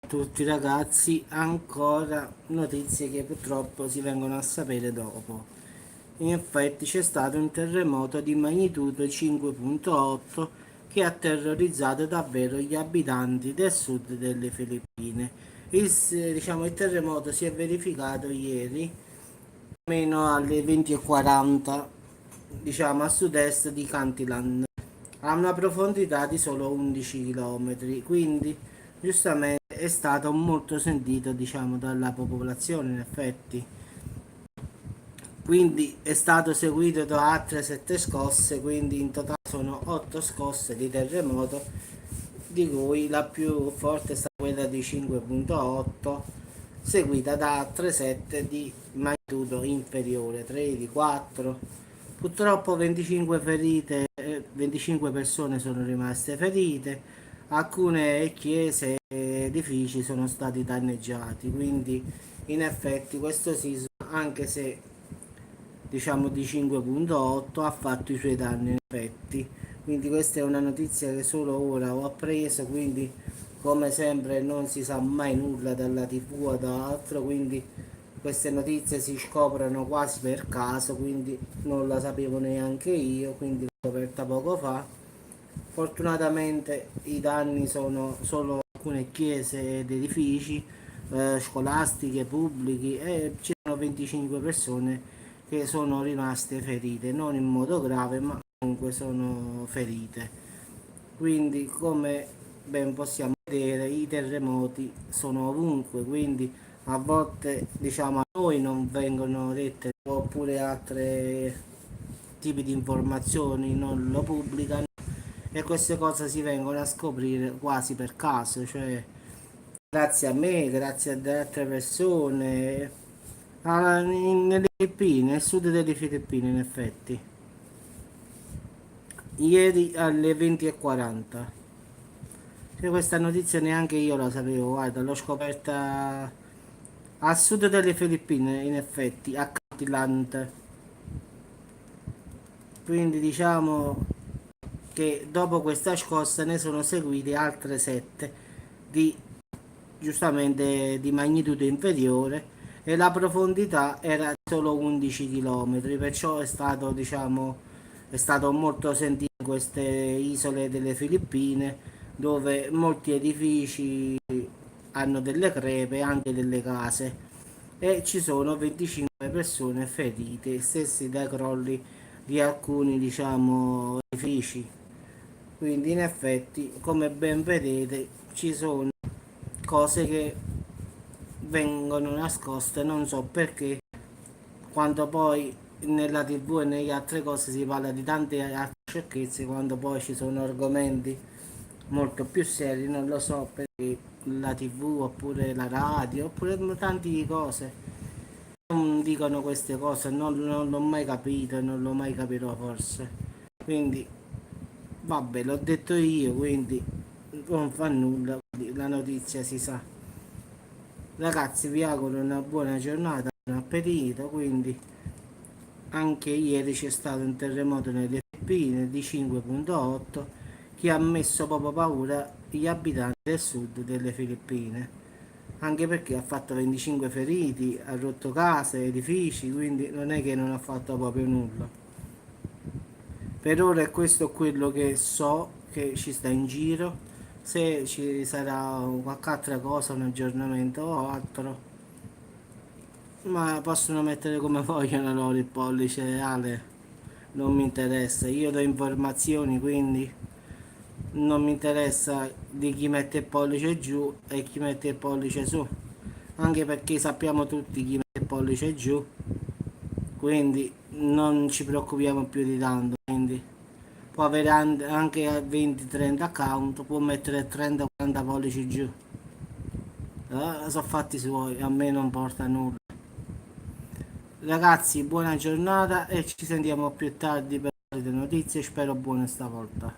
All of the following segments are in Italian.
Tutti ragazzi, ancora notizie che purtroppo si vengono a sapere dopo. In effetti c'è stato un terremoto di magnitudo 5.8 che ha terrorizzato davvero gli abitanti del sud delle Filippine. Il terremoto si è verificato ieri, almeno alle 20:40, a sud-est di Cantilan, a una profondità di solo 11 km, quindi giustamente è stato molto sentito, dalla popolazione, in effetti. Quindi è stato seguito da altre 7 scosse, quindi in totale sono 8 scosse di terremoto, di cui la più forte è stata quella di 5.8, seguita da altre 7 di magnitudo inferiore, 3 di 4. Purtroppo 25 ferite, 25 persone sono rimaste ferite, alcune chiese e edifici sono stati danneggiati, quindi in effetti questo sisma, anche se di 5.8, ha fatto i suoi danni in effetti. Quindi questa è una notizia che solo ora ho appreso, quindi come sempre non si sa mai nulla dalla TV o da altro, quindi queste notizie si scoprono quasi per caso, quindi non la sapevo neanche io, quindi l'ho scoperta poco fa. Fortunatamente i danni sono solo alcune chiese ed edifici, scolastiche, pubblici, e ci sono 25 persone che sono rimaste ferite, non in modo grave, ma comunque sono ferite. Quindi, come ben possiamo vedere, i terremoti sono ovunque, quindi a volte a noi non vengono dette, oppure altri tipi di informazioni non lo pubblicano, e queste cose si vengono a scoprire quasi per caso, cioè grazie a me, grazie ad altre persone. Nelle Filippine, nel sud delle Filippine, in effetti, ieri alle 20:40. Cioè, questa notizia neanche io la sapevo, guarda, l'ho scoperta a sud delle Filippine, in effetti, a Catlan. Quindi diciamo che dopo questa scossa ne sono seguite altre 7 di, giustamente, di magnitudo inferiore, e la profondità era solo 11 km, perciò è stato molto sentito in queste isole delle Filippine, dove molti edifici hanno delle crepe, anche delle case, e ci sono 25 persone ferite, stessi dai crolli di alcuni, edifici. Quindi in effetti, come ben vedete, ci sono cose che vengono nascoste, non so perché, quando poi nella TV e nelle altre cose si parla di tante altre sciocchezze, quando poi ci sono argomenti molto più seri, non lo so perché la TV oppure la radio oppure tante cose non dicono queste cose, non l'ho mai capito e non lo mai capirò forse. Quindi vabbè, l'ho detto io, quindi non fa nulla, la notizia si sa. Ragazzi, vi auguro una buona giornata, buon appetito. Quindi anche ieri c'è stato un terremoto nelle Filippine di 5.8 che ha messo proprio paura gli abitanti del sud delle Filippine, anche perché ha fatto 25 feriti, ha rotto case, edifici, quindi non è che non ha fatto proprio nulla. Per ora è questo quello che so che ci sta in giro. Se ci sarà qualche altra cosa, un aggiornamento o altro, ma possono mettere come vogliono loro il pollice, Ale, non mi interessa. Io do informazioni, quindi non mi interessa di chi mette il pollice giù e chi mette il pollice su, anche perché sappiamo tutti chi mette il pollice giù, quindi non ci preoccupiamo più di tanto. Quindi può avere anche 20-30 account, può mettere 30-40 pollici giù, sono fatti suoi, a me non porta nulla. Ragazzi, buona giornata e ci sentiamo più tardi per le notizie, spero buone stavolta.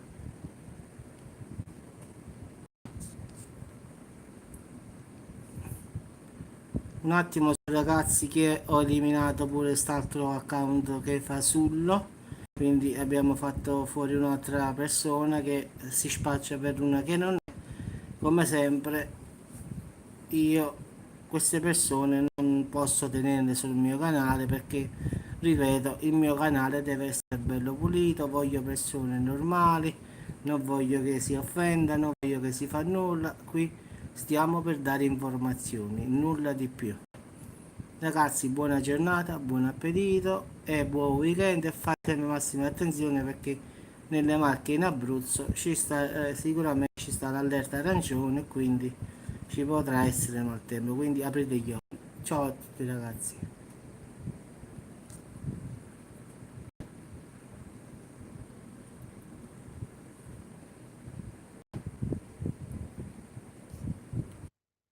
Un attimo ragazzi, che ho eliminato pure quest'altro account che fa Sullo, quindi abbiamo fatto fuori un'altra persona che si spaccia per una che non è, come sempre. io queste persone non posso tenerle sul mio canale perché, ripeto, il mio canale deve essere bello pulito, voglio persone normali, non voglio che si offendano, non voglio che si fa nulla, qui stiamo per dare informazioni, nulla di più. Ragazzi, buona giornata, buon appetito e buon weekend e fatemi massima attenzione perché nelle Marche in Abruzzo sicuramente ci sta l'allerta arancione, quindi ci potrà essere maltempo, quindi aprite gli occhi. Ciao a tutti ragazzi.